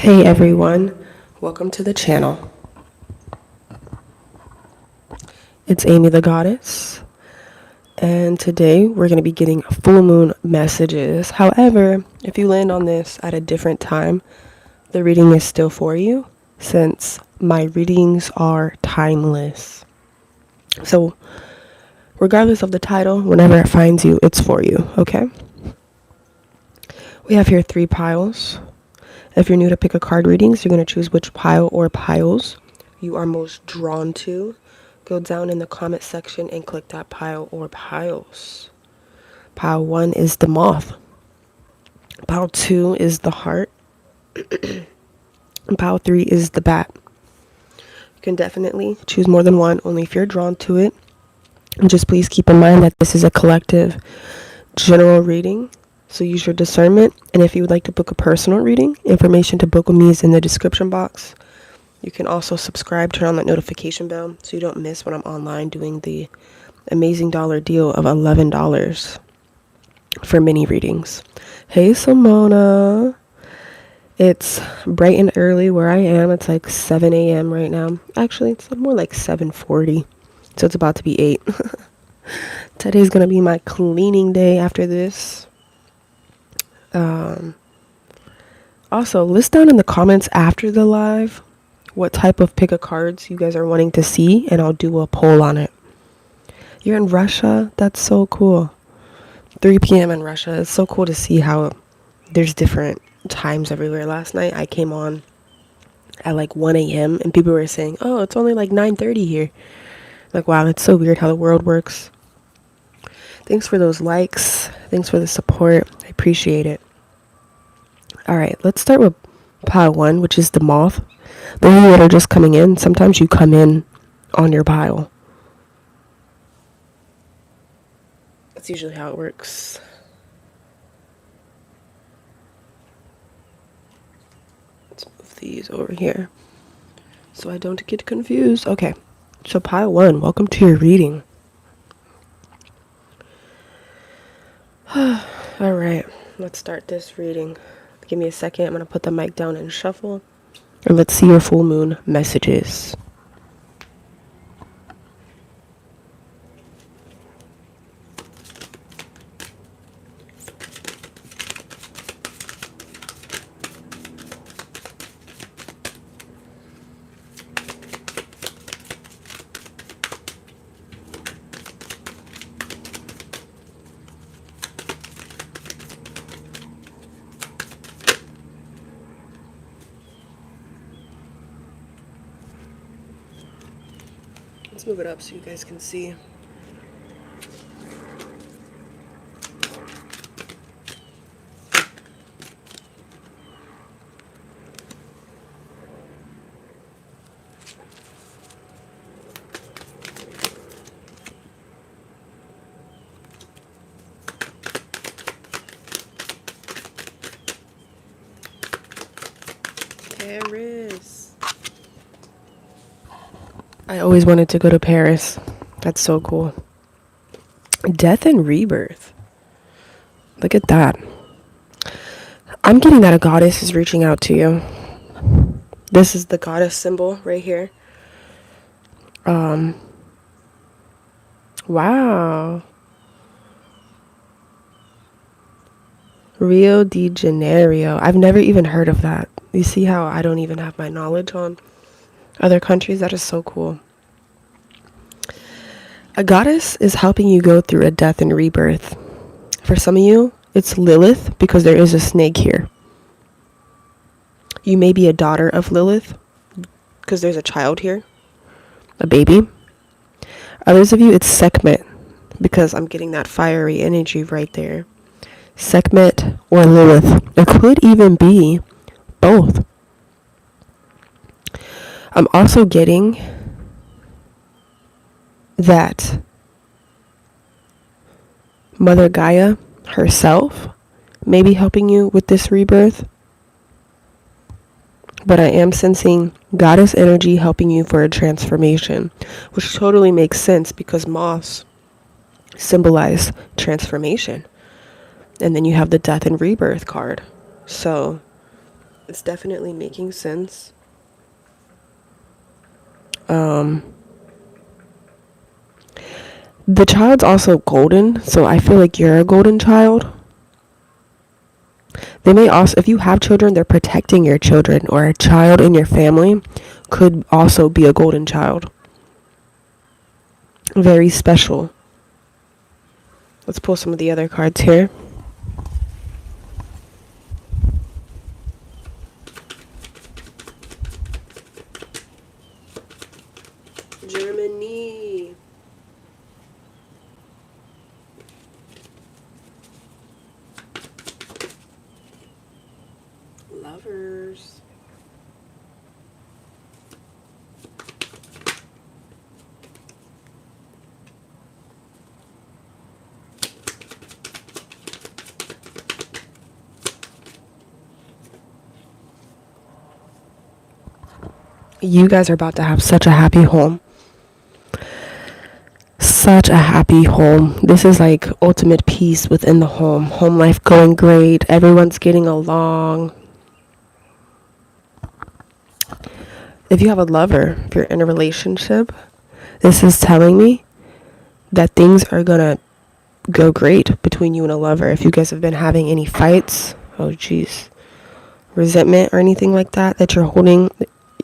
Hey everyone, welcome to the channel. It's Amy the Goddess, and today we're going to be getting full moon messages. However, if you land on this at a different time, the reading is still for you since my readings are timeless. So, regardless of the title, whenever it finds you, it's for you, okay? We have here 3 piles. If you're new to Pickacard readings, you're going to choose which pile or piles you are most drawn to. Go down in the comment section and click that pile or piles. Pile 1 is the moth. Pile 2 is the heart. And pile 3 is the bat. You can definitely choose more than one, only if you're drawn to it. And just please keep in mind that this is a collective general reading. So use your discernment, and if you would like to book a personal reading, information to book with me is in the description box. You can also subscribe, turn on that notification bell so you don't miss when I'm online doing the amazing dollar deal of $11 for mini readings. Hey Simona, it's bright and early where I am. It's like 7 a.m. right now. Actually, it's more like 7:40, so it's about to be 8. Today's gonna be my cleaning day after this. Also, list down in the comments after the live what type of pick of cards you guys are wanting to see, and I'll do a poll on it. You're in Russia? That's so cool. 3 p.m. in Russia. It's so cool to see how there's different times everywhere. Last night I came on at like 1 a.m. and people were saying, oh, it's only like 9:30 here. Like, wow, it's so weird how the world works. Thanks for those likes. Thanks for the support. I appreciate it. All right, let's start with pile 1, which is the moth. Those of you that are just coming in, sometimes you come in on your pile. That's usually how it works. Let's move these over here so I don't get confused. Okay, so pile 1, welcome to your reading. All right, let's start this reading. Give me a second. I'm going to put the mic down and shuffle. And let's see your full moon messages. Let's move it up so you guys can see. Paris. I always wanted to go to Paris. That's so cool. Death and rebirth. Look at that. I'm getting that a goddess is reaching out to you. This is the goddess symbol right here. Wow. Rio de Janeiro. I've never even heard of that. You see how I don't even have my knowledge on other countries? That is so cool. A goddess is helping you go through a death and rebirth. For some of you, it's Lilith because there is a snake here. You may be a daughter of Lilith because there's a child here, a baby. Others of you, it's Sekhmet because I'm getting that fiery energy right there. Sekhmet or Lilith. It could even be both. I'm also getting that Mother Gaia herself may be helping you with this rebirth. But I am sensing goddess energy helping you for a transformation, which totally makes sense because moths symbolize transformation. And then you have the death and rebirth card. So It's definitely making sense. The child's also golden, so I feel like you're a golden child. They may also, if you have children, they're protecting your children, or a child in your family could also be a golden child. Very special. Let's pull some of the other cards here. Germany. Lovers. You guys are about to have such a happy home. Such a happy home. This is like ultimate peace within the home. Home life going great. Everyone's getting along. If you have a lover, if you're in a relationship, this is telling me that things are gonna go great between you and a lover. If you guys have been having any fights, oh geez, resentment or anything like that you're holding,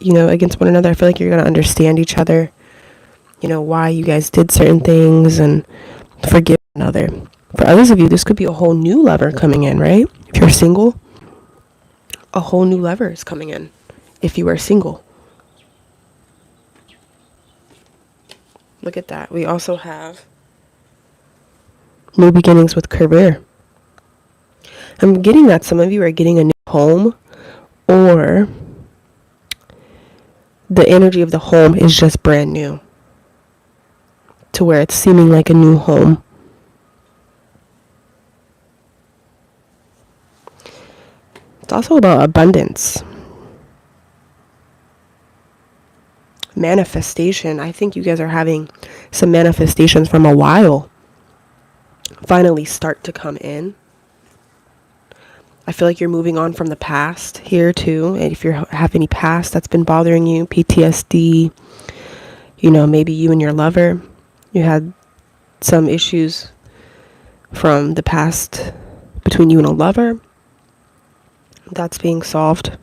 against one another, I feel like you're gonna understand each other, why you guys did certain things and forgive one another. For others of you, this could be a whole new lover coming in, right? If you're single, a whole new lover is coming in. If you are single, look at that. We also have new beginnings with career. I'm getting that some of you are getting a new home, or the energy of the home is just brand new to where it's seeming like a new home. It's also about abundance. Manifestation. I think you guys are having some manifestations from a while finally start to come in. I feel like you're moving on from the past here too. And if you have any past that's been bothering you, PTSD, maybe you and your lover, you had some issues from the past between you and a lover. That's being solved.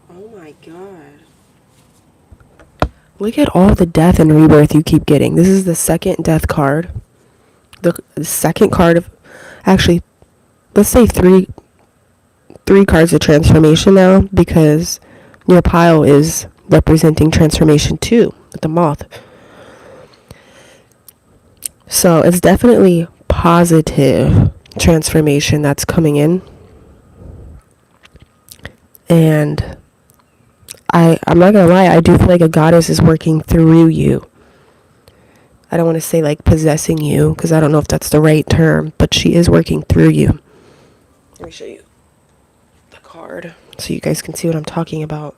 Oh my God. Look at all the death and rebirth you keep getting. This is the second death card. The second card of, actually, let's say three cards of transformation now, because your pile is representing transformation too, with the moth. So it's definitely positive transformation that's coming in. And I'm not gonna lie, I do feel like a goddess is working through you. I don't want to say like possessing you, because I don't know if that's the right term, but she is working through you. Let me show you the card so you guys can see what I'm talking about.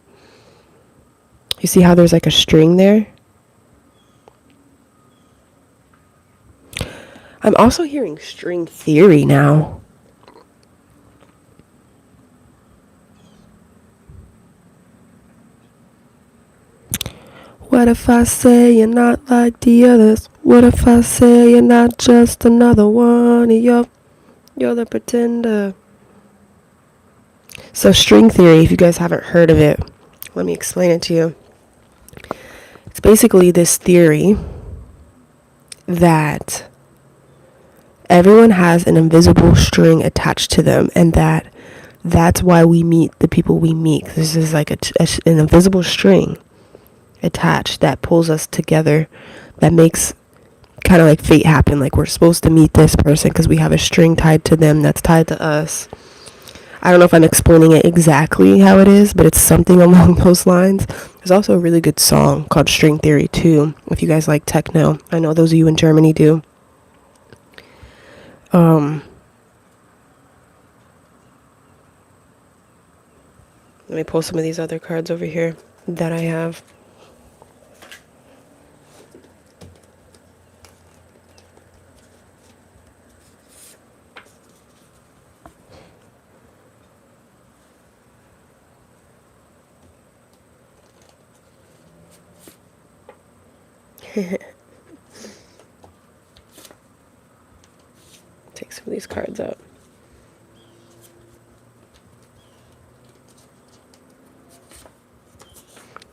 You see how there's like a string there? I'm also hearing string theory now. What if I say you're not like the others? What if I say you're not just another one? You're the pretender. So string theory, if you guys haven't heard of it, let me explain it to you. It's basically this theory that everyone has an invisible string attached to them, and that's why we meet the people we meet. This is like an invisible string attached that pulls us together, that makes kind of like fate happen. Like we're supposed to meet this person because we have a string tied to them that's tied to us. I don't know if I'm explaining it exactly how it is, but it's something along those lines. There's also a really good song called String Theory too, if you guys like techno. I know those of you in Germany do. Let me pull some of these other cards over here that I have. Take some of these cards out.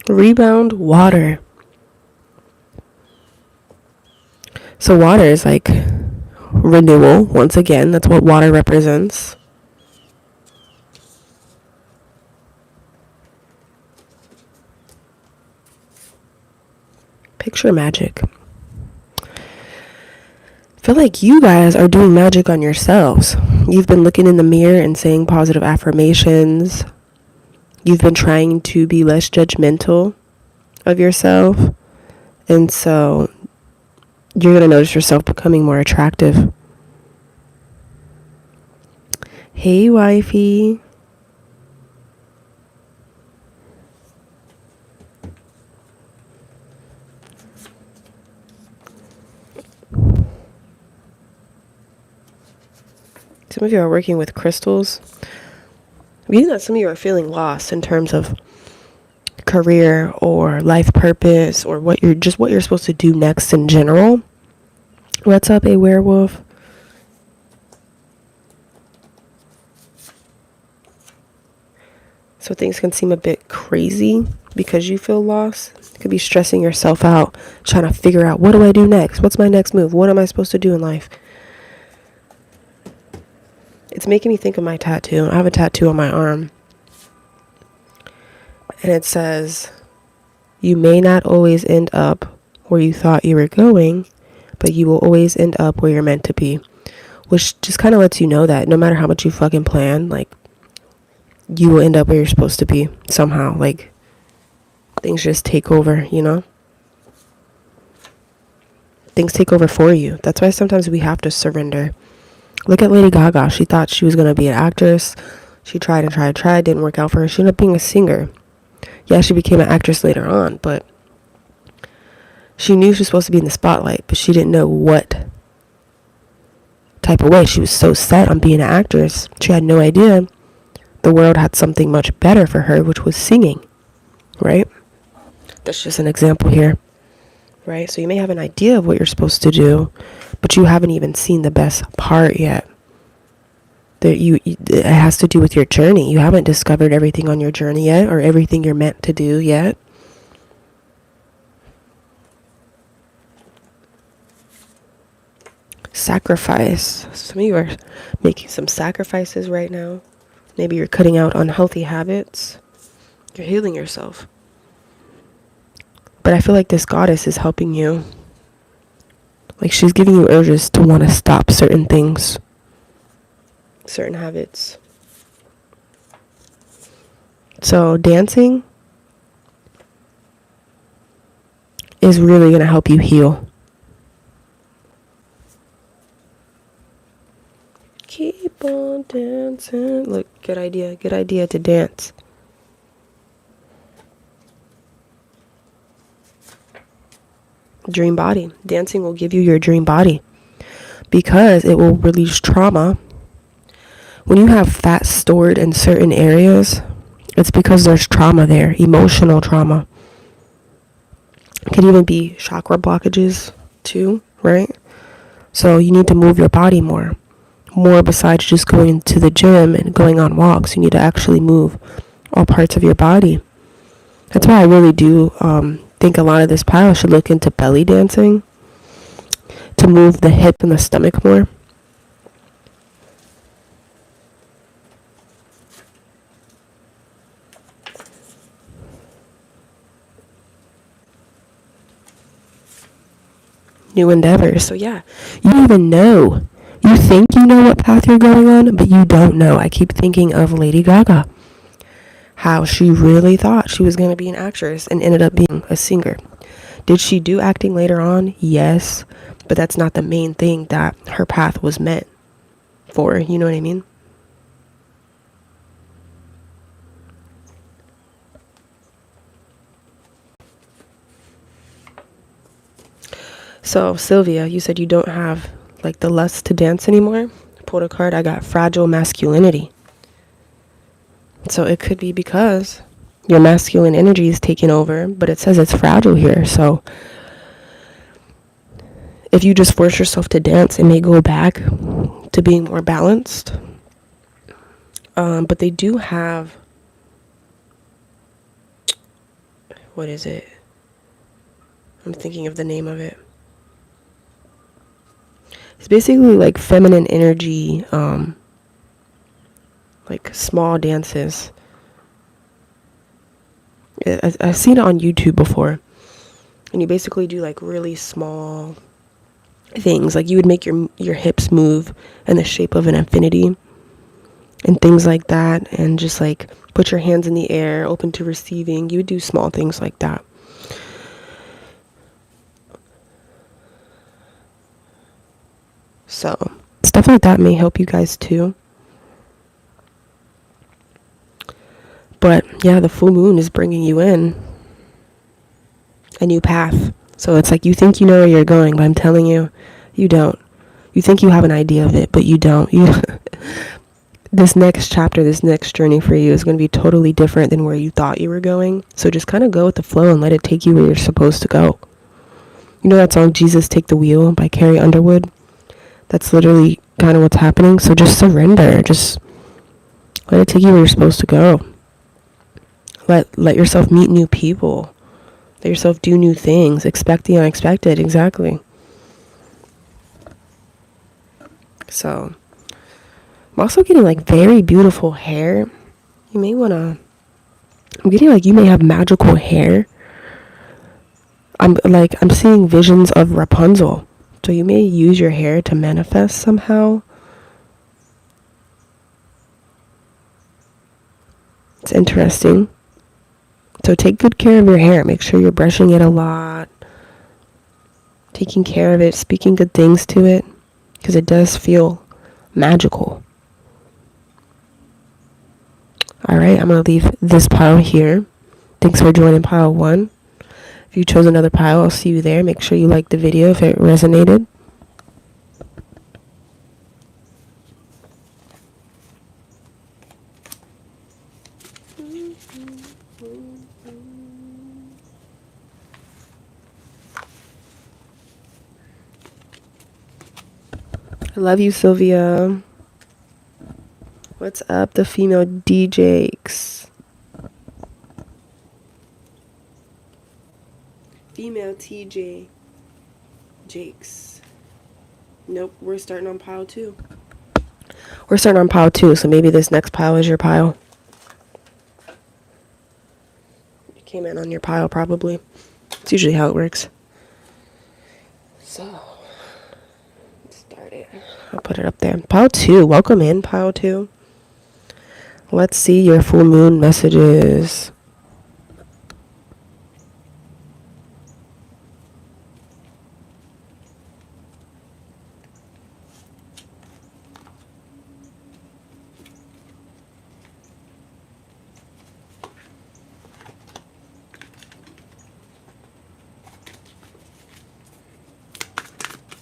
Rebound, water. So water is like renewal. Once again, that's what water represents. Picture magic. I feel like you guys are doing magic on yourselves. You've been looking in the mirror and saying positive affirmations. You've been trying to be less judgmental of yourself. And so you're going to notice yourself becoming more attractive. Hey, wifey. Some of you are working with crystals. Meaning that some of you are feeling lost in terms of career or life purpose or what you're supposed to do next in general. What's up, a werewolf? So things can seem a bit crazy because you feel lost. You could be stressing yourself out, trying to figure out, what do I do next? What's my next move? What am I supposed to do in life? It's making me think of my tattoo. I have a tattoo on my arm. And it says, you may not always end up where you thought you were going, but you will always end up where you're meant to be. Which just kind of lets you know that no matter how much you fucking plan, like, you will end up where you're supposed to be somehow. Like, things just take over, you know? Things take over for you. That's why sometimes we have to surrender. Look at Lady Gaga. She thought she was going to be an actress. She tried and tried and tried. Didn't work out for her. She ended up being a singer. Yeah, she became an actress later on, but she knew she was supposed to be in the spotlight, but she didn't know what type of way. She was so set on being an actress. She had no idea the world had something much better for her, which was singing, right? That's just an example here, right? So you may have an idea of what you're supposed to do, but you haven't even seen the best part yet. It has to do with your journey. You haven't discovered everything on your journey yet, or everything you're meant to do yet. Sacrifice. Some of you are making some sacrifices right now. Maybe you're cutting out unhealthy habits. You're healing yourself. But I feel like this goddess is helping you. Like, she's giving you urges to want to stop certain things, certain habits. So dancing is really going to help you heal. Keep on dancing. Look, good idea to dance. Dream body. Dancing will give you your dream body because it will release trauma. When you have fat stored in certain areas, it's because there's trauma there, emotional trauma. It can even be chakra blockages too, right? So you need to move your body more besides just going to the gym and going on walks. You need to actually move all parts of your body. That's why I really do think a lot of this pile should look into belly dancing to move the hip and the stomach more. New endeavors. So yeah, you don't even know. You think you know what path you're going on, but you don't know. I keep thinking of Lady Gaga. How she really thought she was going to be an actress and ended up being a singer. Did she do acting later on? Yes. But that's not the main thing that her path was meant for. You know what I mean? So, Sylvia, you said you don't have, like, the lust to dance anymore. Pulled a card. I got fragile masculinity. So it could be because your masculine energy is taking over, but it says it's fragile here. So if you just force yourself to dance, it may go back to being more balanced. But they do have, what is it? I'm thinking of the name of it. It's basically like feminine energy, like small dances. I've seen it on YouTube before. And you basically do like really small things. Like you would make your hips move in the shape of an infinity and things like that. And just like put your hands in the air, open to receiving. You would do small things like that. So stuff like that may help you guys too. But yeah, the full moon is bringing you in a new path. So it's like you think you know where you're going, but I'm telling you, you don't. You think you have an idea of it, but you don't. This next chapter, this next journey for you is going to be totally different than where you thought you were going. So just kind of go with the flow and let it take you where you're supposed to go. You know that song, Jesus Take the Wheel by Carrie Underwood? That's literally kind of what's happening. So just surrender. Just let it take you where you're supposed to go. Let yourself meet new people. Let yourself do new things. Expect the unexpected. Exactly. So, I'm also getting like very beautiful hair. You may want to... I'm getting like you may have magical hair. I'm seeing visions of Rapunzel. So you may use your hair to manifest somehow. It's interesting. So take good care of your hair. Make sure you're brushing it a lot. Taking care of it. Speaking good things to it. Because it does feel magical. Alright, I'm going to leave this pile here. Thanks for joining pile 1. If you chose another pile, I'll see you there. Make sure you like the video if it resonated. I love you, Sylvia. What's up, the female DJs? Female TJ Jakes. Nope, we're starting on pile 2. We're starting on pile 2, so maybe this next pile is your pile. You came in on your pile, probably. It's usually how it works. So, let's start it. I'll put it up there. Pile 2. Welcome in, pile 2. Let's see your full moon messages.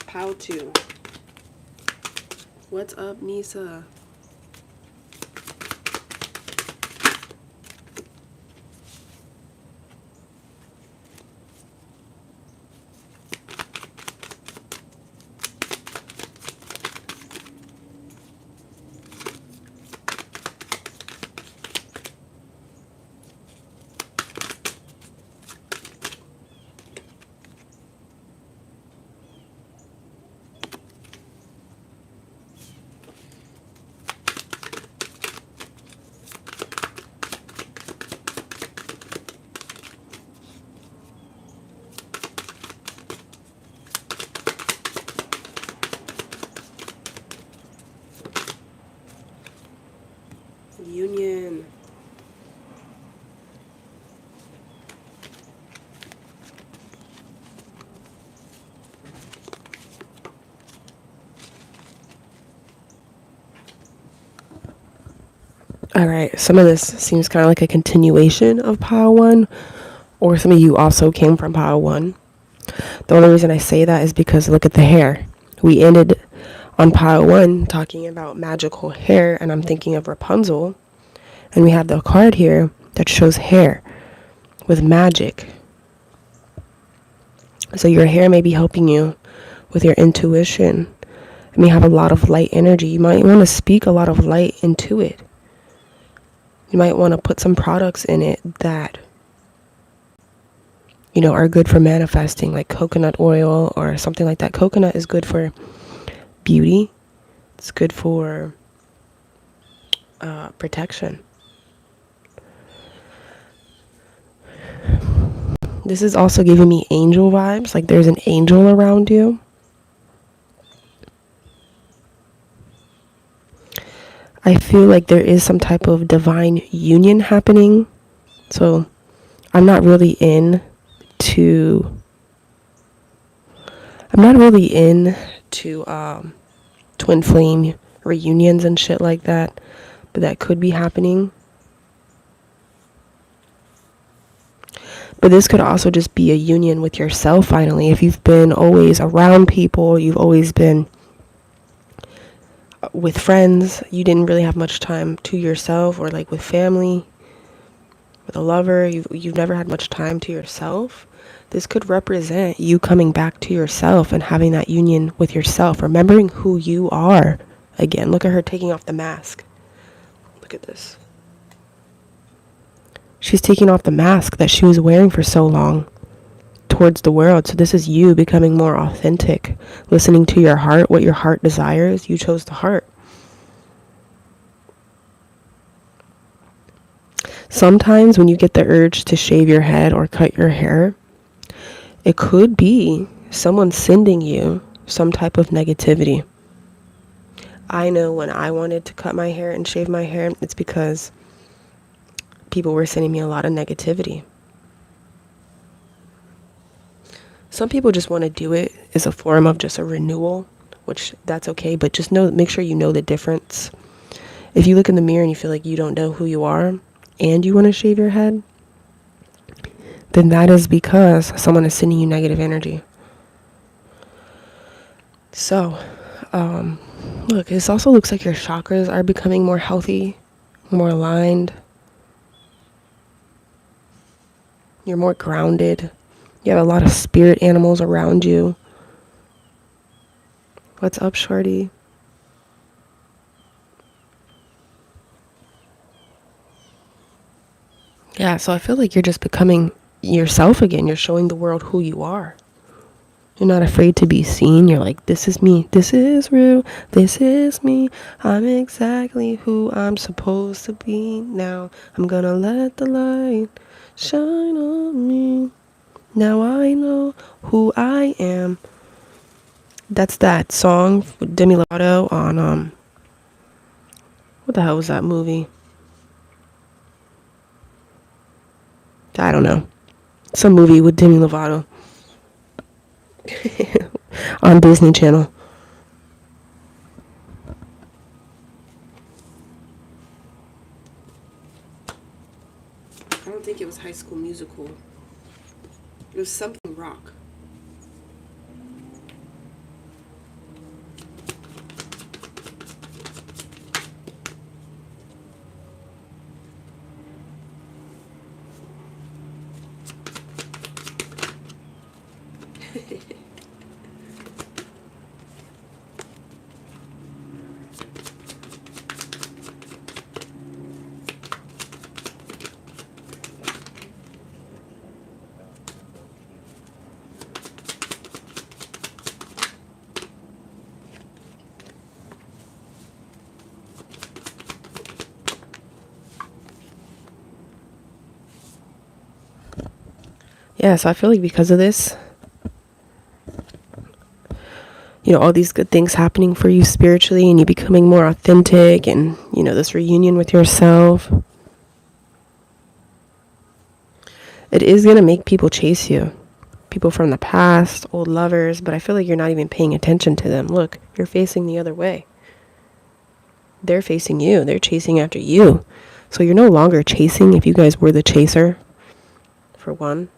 Pile 2. What's up, Nisa? Union. Alright, some of this seems kind of like a continuation of pile 1, or some of you also came from pile 1. The only reason I say that is because look at the hair. We ended on pile 1 talking about magical hair, and I'm thinking of Rapunzel. And we have the card here that shows hair with magic. So your hair may be helping you with your intuition It may have a lot of light energy. You might want to speak a lot of light into it. You might want to put some products in it that, are good for manifesting, like coconut oil or something like that. Coconut is good for beauty. It's good for protection. This is also giving me angel vibes, like there's an angel around you. I feel like there is some type of divine union happening. So I'm not really into twin flame reunions and shit like that, but that could be happening. But this could also just be a union with yourself finally. If you've been always around people, you've always been with friends, you didn't really have much time to yourself, or like with family, with a lover, you've never had much time to yourself. This could represent you coming back to yourself and having that union with yourself, remembering who you are again. Look at her taking off the mask. Look at this. She's taking off the mask that she was wearing for so long towards the world. So this is you becoming more authentic, listening to your heart, what your heart desires. You chose the heart. Sometimes when you get the urge to shave your head or cut your hair, it could be someone sending you some type of negativity. I know when I wanted to cut my hair and shave my hair, it's because people were sending me a lot of negativity. Some people just want to do it as a form of just a renewal, which that's okay, but just make sure you know the difference. If you look in the mirror and you feel like you don't know who you are and you want to shave your head, then that is because someone is sending you negative energy. So, look, this also looks like your chakras are becoming more healthy, more aligned. You're more grounded. You have a lot of spirit animals around you. What's up, shorty? Yeah, so I feel like you're just becoming yourself again. You're showing the world who you are. You're not afraid to be seen. You're like, this is me. This is real. This is me. I'm exactly who I'm supposed to be now. I'm gonna let the light shine on me. Now I know who I am. That's that song with Demi Lovato on, what the hell was that movie? I don't know. Some movie with Demi Lovato. On Disney Channel. I don't think it was High School Musical. It was something rock. Yeah, so I feel like because of this, all these good things happening for you spiritually and you becoming more authentic and, this reunion with yourself, it is going to make people chase you. People from the past, old lovers, but I feel like you're not even paying attention to them. Look, you're facing the other way. They're facing you. They're chasing after you. So you're no longer chasing if you guys were the chaser, for one.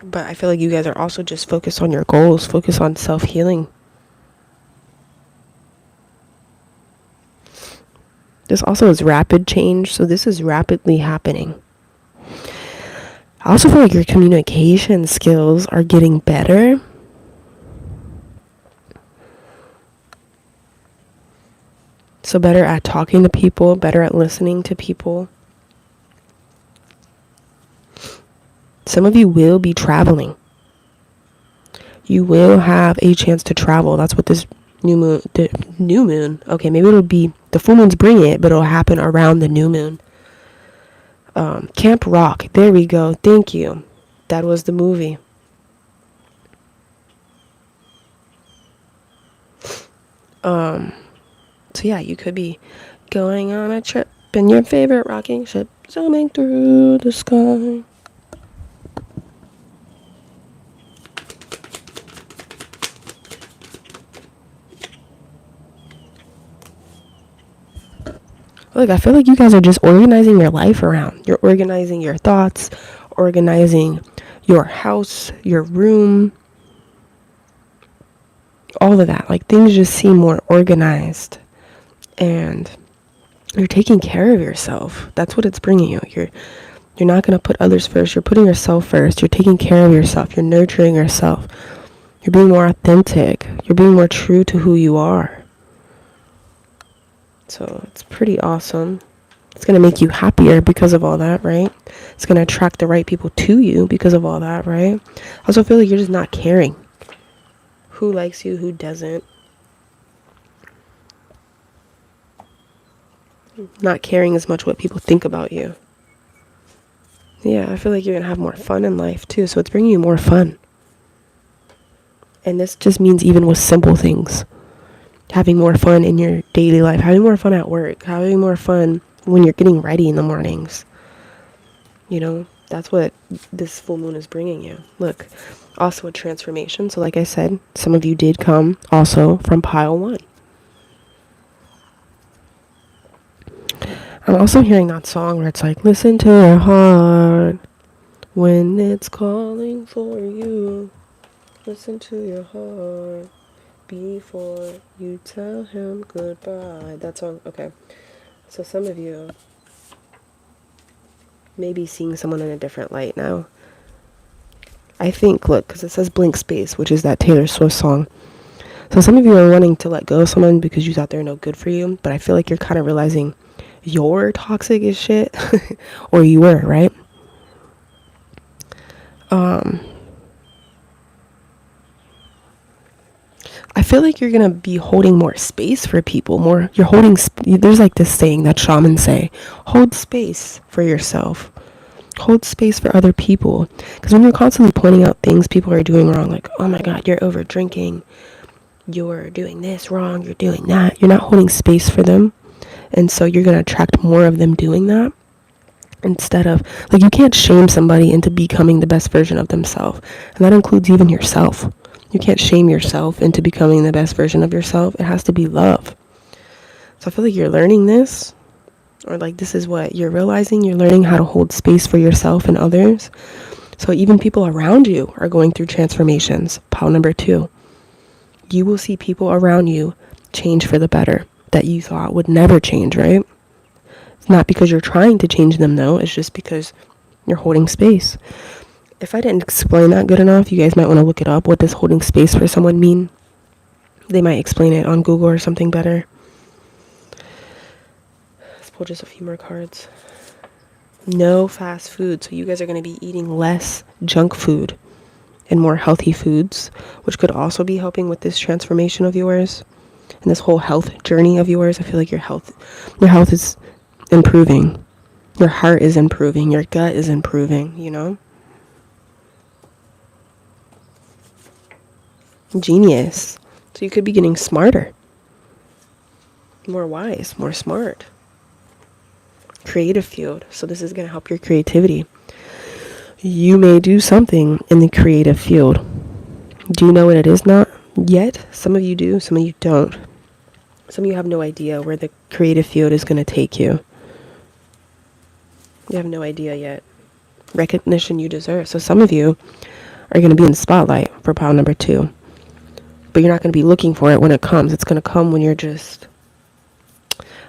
But I feel like you guys are also just focused on your goals, focus on self-healing. This also is rapid change, so this is rapidly happening. I also feel like your communication skills are getting better. So better at talking to people, better at listening to people. Some of you will be traveling. You will have a chance to travel. That's what this new moon, okay, maybe it'll be, the full moon's bringing it, but it'll happen around the new moon. Camp Rock, there we go, thank you. That was the movie. So yeah, you could be going on a trip in your favorite rocking ship, zooming through the sky. Look, I feel like you guys are just organizing your life around. You're organizing your thoughts, organizing your house, your room, all of that. Like, things just seem more organized. And you're taking care of yourself. That's what it's bringing you. You're not going to put others first. You're putting yourself first. You're taking care of yourself. You're nurturing yourself. You're being more authentic. You're being more true to who you are. So it's pretty awesome. It's going to make you happier because of all that, right? It's going to attract the right people to you because of all that, right? I also feel like you're just not caring. Who likes you, who doesn't. Not caring as much what people think about you. Yeah, I feel like you're going to have more fun in life too. So it's bringing you more fun. And this just means even with simple things. Having more fun in your daily life. Having more fun at work. Having more fun when you're getting ready in the mornings. You know, that's what this full moon is bringing you. Look, also a transformation. So like I said, some of you did come also from pile 1. I'm also hearing that song where it's like, listen to your heart when it's calling for you. Listen to your heart before you tell him goodbye. That song, okay. So some of you may be seeing someone in a different light now. I think, look, because it says blank space, which is that Taylor Swift song. So some of you are wanting to let go of someone because you thought they're no good for you, but I feel like you're kind of realizing you're toxic as shit. Or you were, right? I feel like you're gonna be holding more space for people. You're holding. There's like this saying that shamans say: hold space for yourself. Hold space for other people. Because when you're constantly pointing out things people are doing wrong, like, oh my God, you're over drinking, you're doing this wrong, you're doing that. You're not holding space for them. And so you're going to attract more of them doing that. Instead of, like, you can't shame somebody into becoming the best version of themselves. And that includes even yourself. You can't shame yourself into becoming the best version of yourself. It has to be love. So I feel like you're learning this, or like this is what you're realizing. You're learning how to hold space for yourself and others. So even people around you are going through transformations. Pile number 2. You will see people around you change for the better that you thought would never change, right? It's not because you're trying to change them, though. It's just because you're holding space. If I didn't explain that good enough, you guys might want to look it up. What does holding space for someone mean? They might explain it on Google or something better. Let's pull just a few more cards. No fast food. So you guys are going to be eating less junk food and more healthy foods, which could also be helping with this transformation of yours and this whole health journey of yours. I feel like your health is improving. Your heart is improving. Your gut is improving, you know? Genius. So you could be getting smarter, more wise, more smart. Creative field. So this is going to help your creativity. You may do something in the creative field. Do you know what it is? Not yet. Some of you do, some of you don't. Some of you have no idea where the creative field is going to take you. You have no idea yet. Recognition you deserve. So some of you are going to be in the spotlight for pile number 2. But you're not going to be looking for it when it comes. It's going to come when you're just...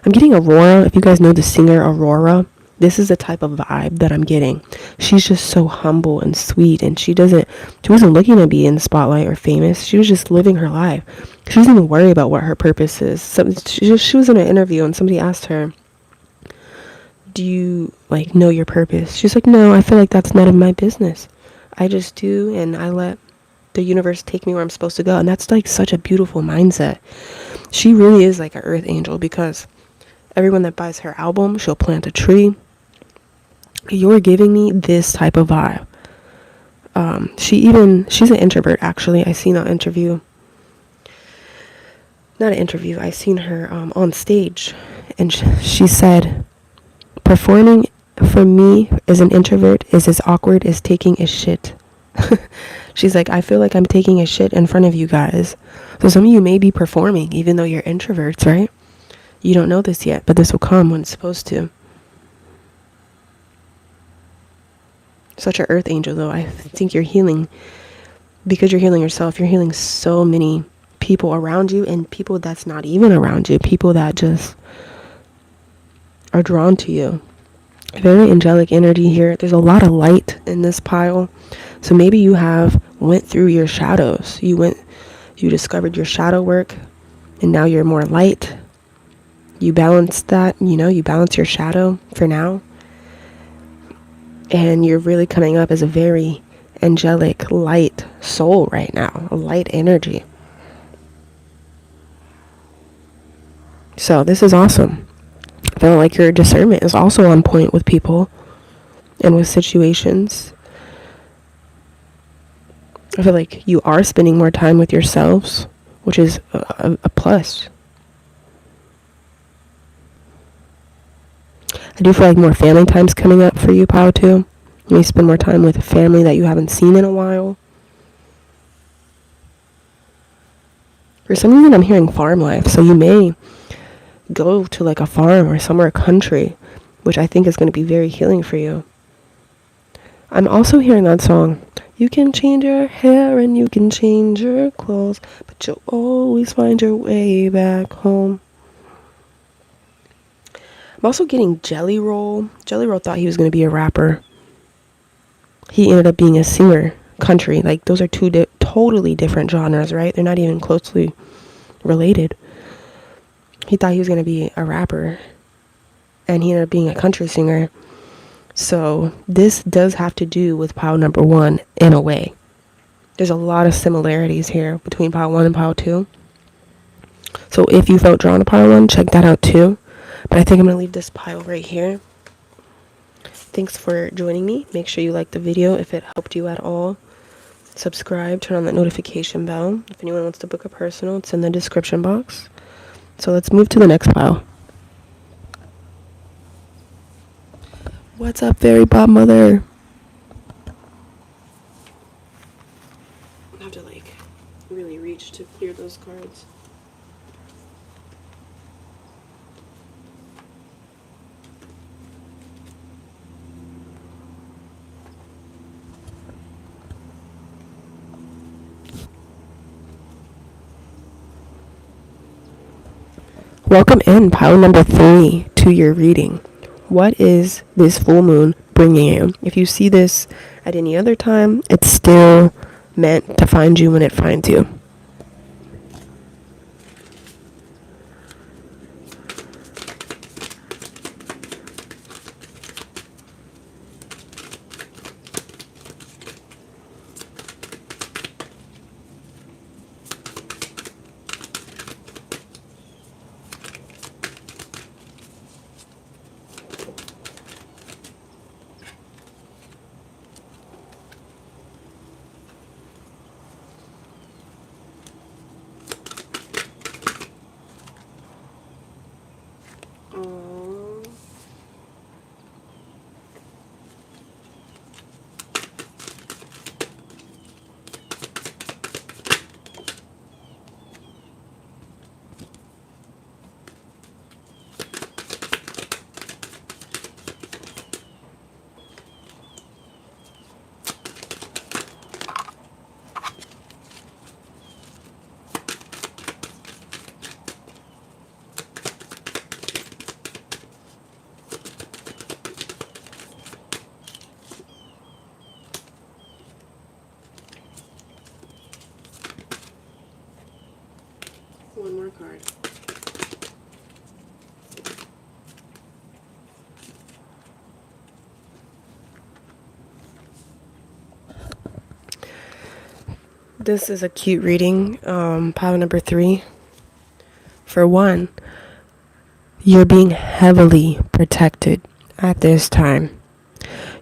I'm getting Aurora. If you guys know the singer Aurora, This is the type of vibe that I'm getting. She's just so humble and sweet, and she wasn't looking to be in the spotlight or famous. She was just living her life. She doesn't even worry about what her purpose is. She was in an interview and somebody asked her, do you like know your purpose? She's like, no, I feel like that's none of my business. I just do, and I let the universe take me where I'm supposed to go. And that's like such a beautiful mindset. She really is like an earth angel, because everyone that buys her album, she'll plant a tree. You're giving me this type of vibe. She's an introvert, actually. I seen an interview. Not an interview. I seen her on stage, and she said, performing for me as an introvert is as awkward as taking a shit. She's like, I feel like I'm taking a shit in front of you guys. So some of you may be performing, even though you're introverts, right? You don't know this yet, but this will come when it's supposed to. Such an earth angel, though. I think you're healing, because you're healing yourself. You're healing so many people around you, and people that's not even around you. People that just are drawn to you. Very angelic energy here. There's a lot of light in this pile. So maybe you have went through your shadows. You discovered your shadow work, and now you're more light. You balance that, you balance your shadow for now. And you're really coming up as a very angelic, light soul right now, a light energy. So this is awesome. I feel like your discernment is also on point with people and with situations. I feel like you are spending more time with yourselves, which is a plus. I do feel like more family time's coming up for you, Pao, too. You may spend more time with a family that you haven't seen in a while. For some reason, I'm hearing farm life, so you may go to like a farm or somewhere country, which I think is going to be very healing for you. I'm also hearing that song, you can change your hair and you can change your clothes, but you'll always find your way back home. I'm also getting Jelly Roll. Jelly Roll thought he was going to be a rapper. He ended up being a singer, country. Like, those are two totally different genres, right? They're not even closely related. He thought he was going to be a rapper, and he ended up being a country singer. So this does have to do with Pile number 1 in a way. There's a lot of similarities here between Pile 1 and Pile 2. So if you felt drawn to Pile 1, check that out too. But I think I'm going to leave this pile right here. Thanks for joining me. Make sure you like the video if it helped you at all. Subscribe, turn on that notification bell. If anyone wants to book a personal, it's in the description box. So let's move to the next pile. What's up, fairy godmother? I have to really reach to clear those cards. Welcome in pile number 3 to your reading. What is this full moon bringing you? If you see this at any other time, it's still meant to find you when it finds you. Pickacard. This is a cute reading. Pile number 3. For one, you're being heavily protected at this time.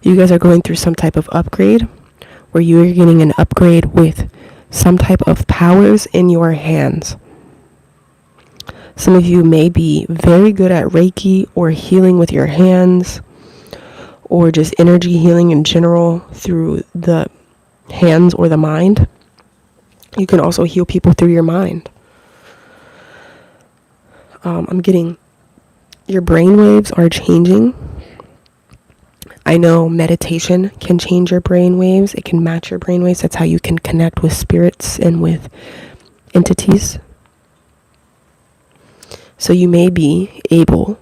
You guys are going through some type of upgrade, where you are getting an upgrade with some type of powers in your hands. Some of you may be very good at Reiki or healing with your hands, or just energy healing in general through the hands or the mind. You can also heal people through your mind. I'm getting your brain waves are changing. I know meditation can change your brain waves. It can match your brain waves. That's how you can connect with spirits and with entities. So you may be able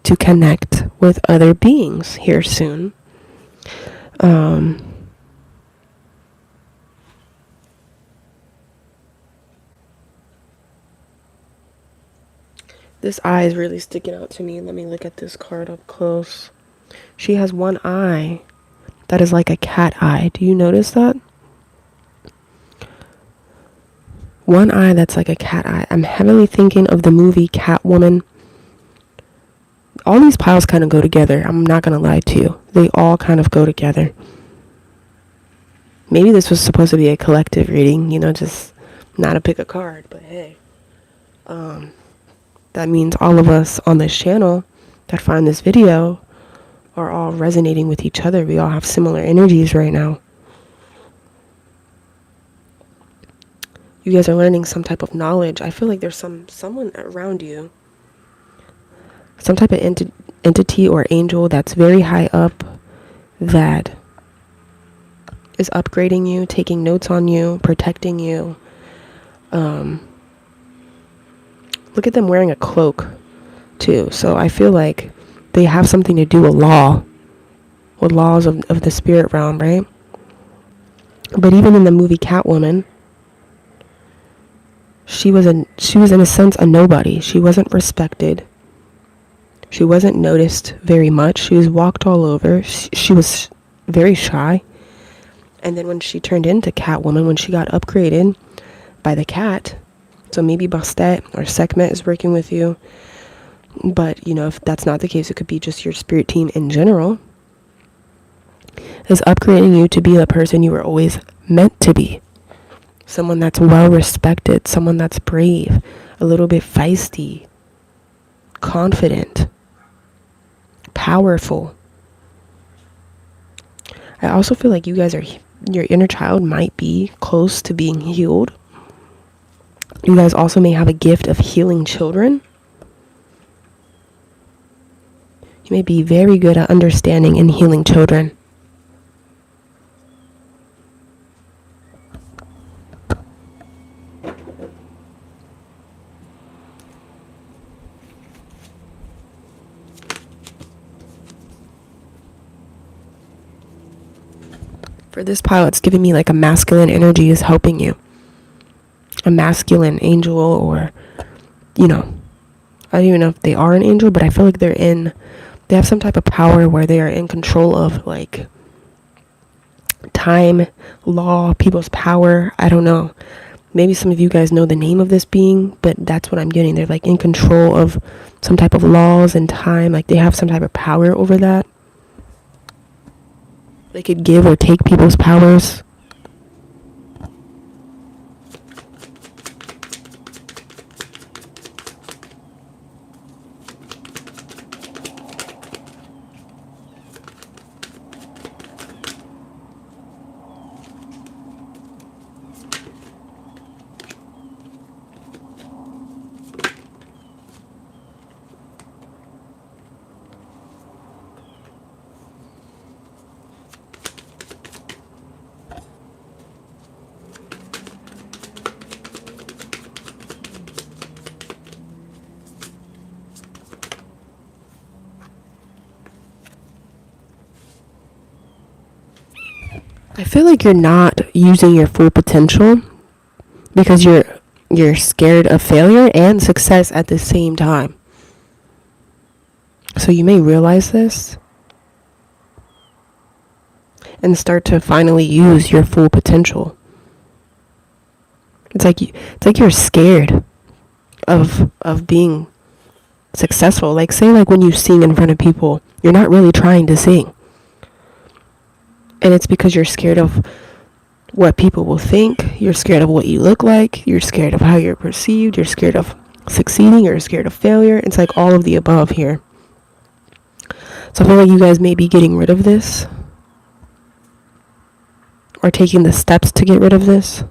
to connect with other beings here soon. This eye is really sticking out to me. Let me look at this card up close. She has one eye that is like a cat eye. Do you notice that? One eye that's like a cat eye. I'm heavily thinking of the movie Catwoman. All these piles kind of go together. I'm not going to lie to you. They all kind of go together. Maybe this was supposed to be a collective reading, just not a pick a card, but hey. That means all of us on this channel that find this video are all resonating with each other. We all have similar energies right now. You guys are learning some type of knowledge. I feel like there's someone around you, some type of entity or angel that's very high up that is upgrading you, taking notes on you, protecting you. Look at them wearing a cloak too. So I feel like they have something to do with laws of the spirit realm, right? But even in the movie Catwoman, she was in a sense a nobody. She wasn't respected. She wasn't noticed very much. She was walked all over. She was very shy. And then when she turned into Catwoman, when she got upgraded by the cat, so maybe Bastet or Sekhmet is working with you. But, if that's not the case, it could be just your spirit team in general is upgrading you to be the person you were always meant to be. Someone that's well respected, someone that's brave, a little bit feisty, confident, powerful. I also feel like you guys your inner child might be close to being healed. You guys also may have a gift of healing children. You may be very good at understanding and healing children. For this pile, it's giving me like a masculine energy is helping you. A masculine angel, or, I don't even know if they are an angel, but I feel like they have some type of power where they are in control of like time, law, people's power. I don't know. Maybe some of you guys know the name of this being, but that's what I'm getting. They're like in control of some type of laws and time. Like they have some type of power over that. They could give or take people's powers. I feel like you're not using your full potential because you're You're scared of failure and success at the same time. So you may realize this and start to finally use your full potential. It's like you're scared of being successful. Like, say, like, when you sing in front of people, you're not really trying to sing. And it's because you're scared of what people will think. You're scared of what you look like. You're scared of how you're perceived. You're scared of succeeding. You're scared of failure. It's like all of the above here. So I feel like you guys may be getting rid of this, or taking the steps to get rid of this.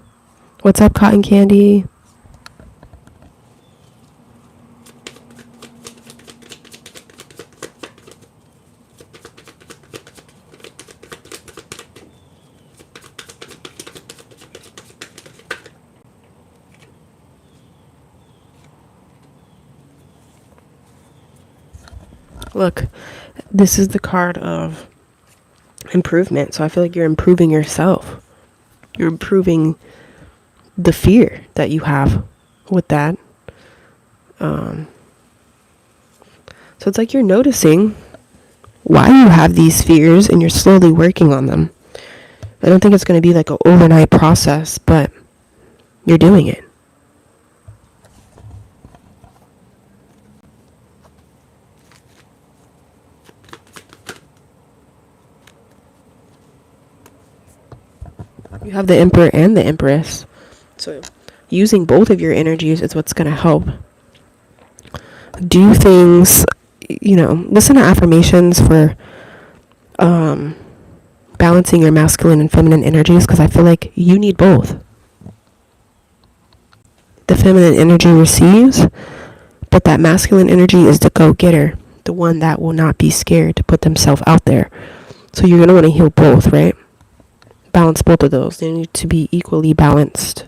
What's up, Cotton Candy? Look, this is the card of improvement. So I feel like you're improving yourself. You're improving the fear that you have with that. So it's like you're noticing why you have these fears and you're slowly working on them. I don't think it's going to be like an overnight process, but you're doing it. You have the Emperor and the Empress. So using both of your energies is what's going to help. Do things, listen to affirmations for balancing your masculine and feminine energies, because I feel like you need both. The feminine energy receives, but that masculine energy is the go-getter, the one that will not be scared to put themselves out there. So you're going to want to heal both, right? Balance both of those. They need to be equally balanced.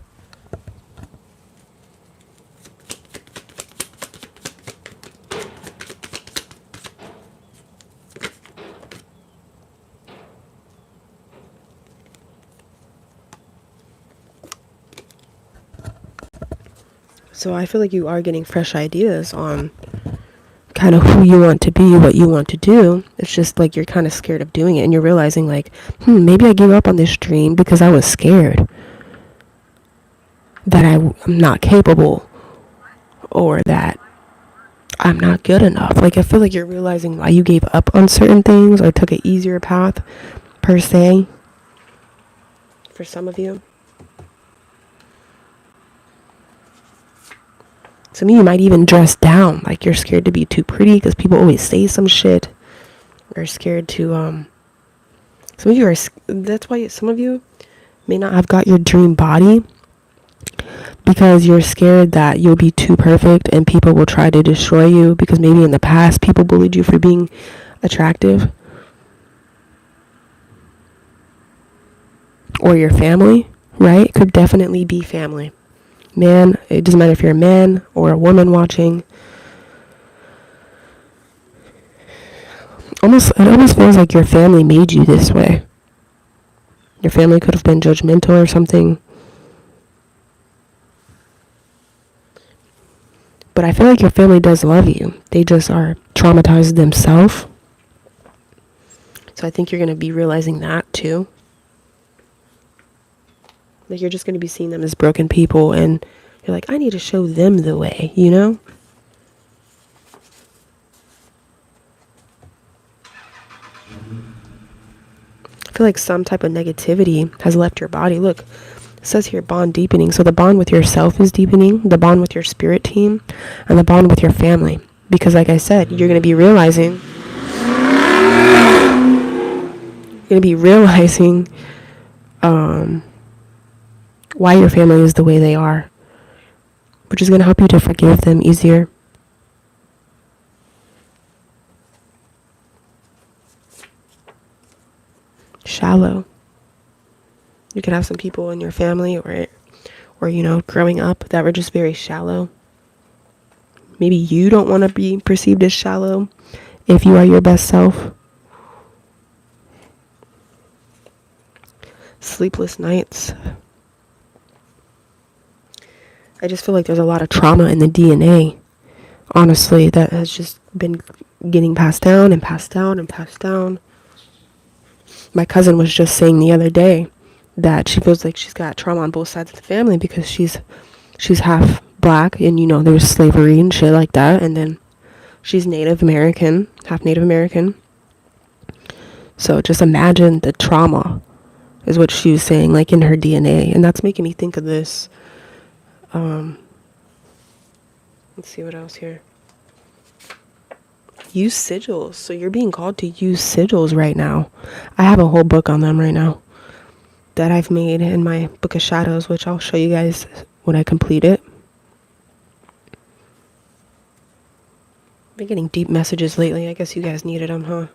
So I feel like you are getting fresh ideas on kind of who you want to be, what you want to do. It's just like you're kind of scared of doing it, and you're realizing like, maybe I gave up on this dream because I was scared that I'm not capable, or that I'm not good enough. Like, I feel like you're realizing why you gave up on certain things or took an easier path, per se, for some of you. Some of you might even dress down, like you're scared to be too pretty because people always say some shit, or scared to, some of you are, that's why some of you may not have got your dream body, because you're scared that you'll be too perfect and people will try to destroy you, because maybe in the past people bullied you for being attractive, or your family, right? Could definitely be family. Man, it doesn't matter if you're a man or a woman watching. It almost feels like your family made you this way. Your family could have been judgmental or something. But I feel like your family does love you. They just are traumatized themselves. So I think you're going to be realizing that too. Like, you're just going to be seeing them as broken people, and you're like, I need to show them the way, I feel like some type of negativity has left your body. Look, it says here bond deepening. So the bond with yourself is deepening, the bond with your spirit team, and the bond with your family. Because like I said, you're going to be realizing why your family is the way they are, which is going to help you to forgive them easier. Shallow. You could have some people in your family or growing up that were just very shallow. Maybe you don't want to be perceived as shallow if you are your best self. Sleepless nights. I just feel like there's a lot of trauma in the DNA, honestly, that has just been getting passed down and passed down and passed down. My cousin was just saying the other day that she feels like she's got trauma on both sides of the family because she's half black, and you know there's slavery and shit like that, and then she's Native American, half Native American. So just imagine the trauma is what she was saying, like in her DNA, and that's making me think of this. Let's see what else here. Use sigils. So you're being called to use sigils right now. I have a whole book on them right now that I've made in my book of shadows, which I'll show you guys when I complete it. Been getting deep messages lately. I guess you guys needed them, huh?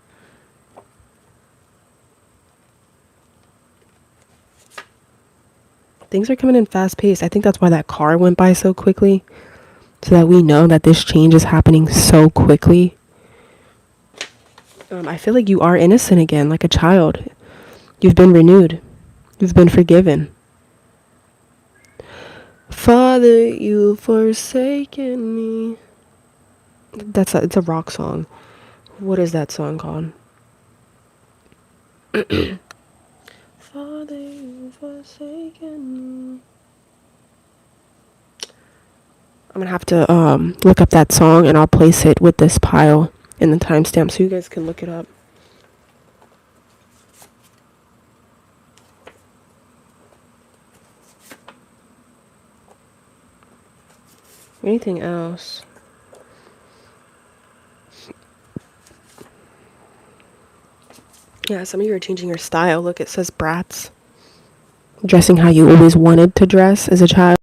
Things are coming in fast paced. I think that's why that car went by so quickly, so that we know that this change is happening so quickly. I feel like you are innocent again, like a child. You've been renewed. You've been forgiven. Father, you've forsaken me. It's a rock song. What is that song called? Father, you've forsaken me. I'm gonna have to look up that song, and I'll place it with this pile in the timestamp so you guys can look it up. Anything else? Yeah, some of you are changing your style. Look, it says brats. Dressing how you always wanted to dress as a child.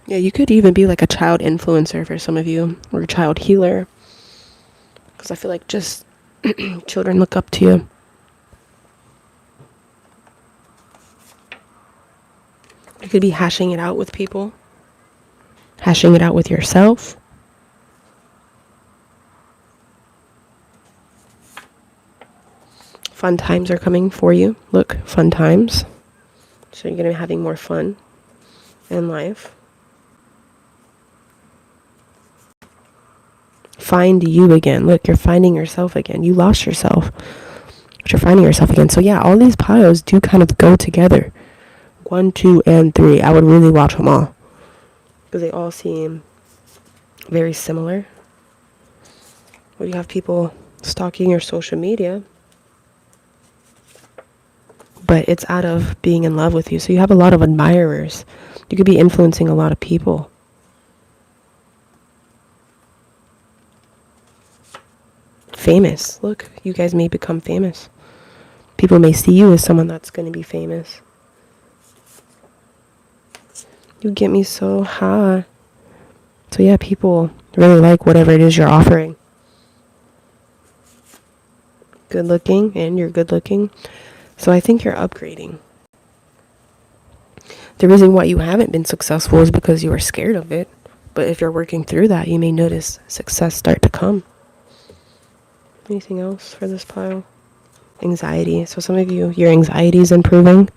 Yeah, you could even be like a child influencer for some of you, or a child healer. Because I feel like just children look up to you. You could be hashing it out with people. Hashing it out with yourself. Fun times are coming for you. Look, fun times. So you're going to be having more fun in life. Find you again. Look, you're finding yourself again. You lost yourself, but you're finding yourself again. So yeah, all these piles do kind of go together. 1, 2, and 3. I would really watch them all, because they all seem very similar. Well, you have people stalking your social media, but it's out of being in love with you. So you have a lot of admirers. You could be influencing a lot of people. Famous. Look, you guys may become famous. People may see you as someone that's going to be famous. You get me so high. So yeah, people really like whatever it is you're offering. Good looking, and you're good looking. So I think you're upgrading. The reason why you haven't been successful is because you are scared of it. But if you're working through that, you may notice success start to come. Anything else for this pile? Anxiety. So some of you, your anxiety is improving.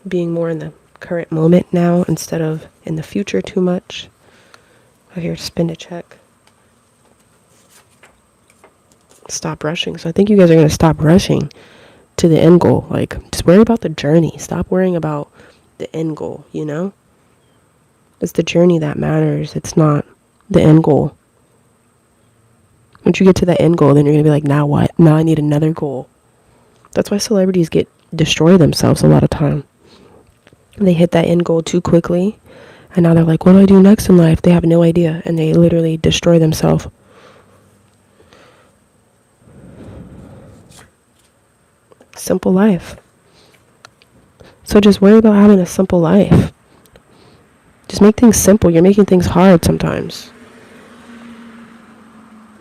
Being more in the current moment now instead of in the future too much. Oh, here, spin a check. Stop rushing. So I think you guys are going to stop rushing to the end goal. Like, just worry about the journey. Stop worrying about the end goal, you know? It's the journey that matters. It's not the end goal. Once you get to the end goal, then you're going to be like, now what? Now I need another goal. That's why celebrities destroy themselves a lot of time. They hit that end goal too quickly, and now they're like, what do I do next in life? They have no idea, and they literally destroy themselves. Simple life. So just worry about having a simple life. Just make things simple. You're making things hard sometimes.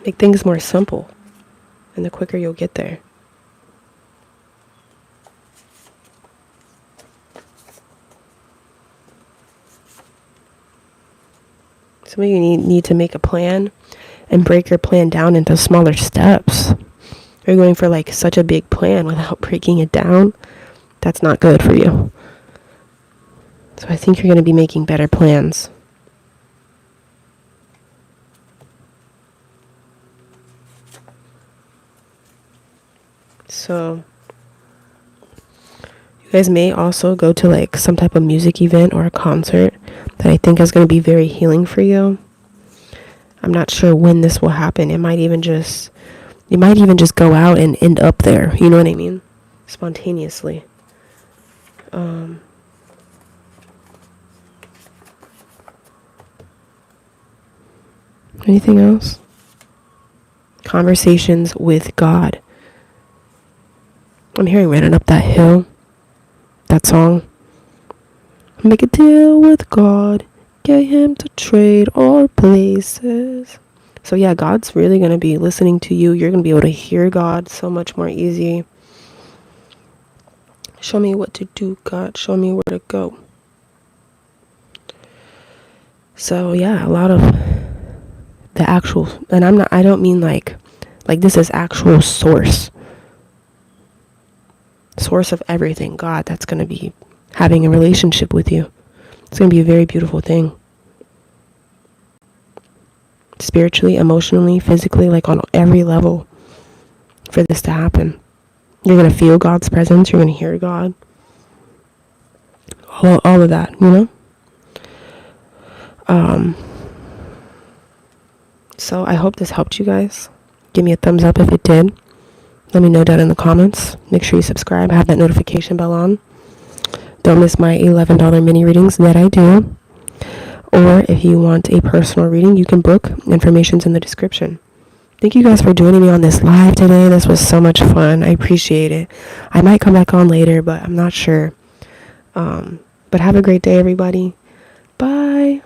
Make things more simple, and the quicker you'll get there. Some of you need to make a plan and break your plan down into smaller steps. You're going for like such a big plan without breaking it down. That's not good for you. So I think you're going to be making better plans. So you guys may also go to like some type of music event or a concert that I think is going to be very healing for you. I'm not sure when this will happen. You might even just go out and end up there. You know what I mean? Spontaneously. Anything else? Conversations with God. I'm hearing Running Up That Hill. That song. Make a deal with God. Get him to trade all places. So yeah, God's really going to be listening to you. You're going to be able to hear God so much more easy. Show me what to do, God. Show me where to go. So yeah, a lot of the actual, and I don't mean like this is actual source of everything. God, that's going to be having a relationship with you. It's going to be a very beautiful thing. Spiritually, emotionally, physically, like on every level for this to happen. You're going to feel God's presence. You're going to hear God. All of that, you know? So I hope this helped you guys. Give me a thumbs up if it did. Let me know down in the comments. Make sure you subscribe. Have that notification bell on. Don't miss my $11 mini readings that I do. Or if you want a personal reading, you can book. Information's in the description. Thank you guys for joining me on this live today. This was so much fun. I appreciate it. I might come back on later, but I'm not sure. But have a great day, everybody. Bye.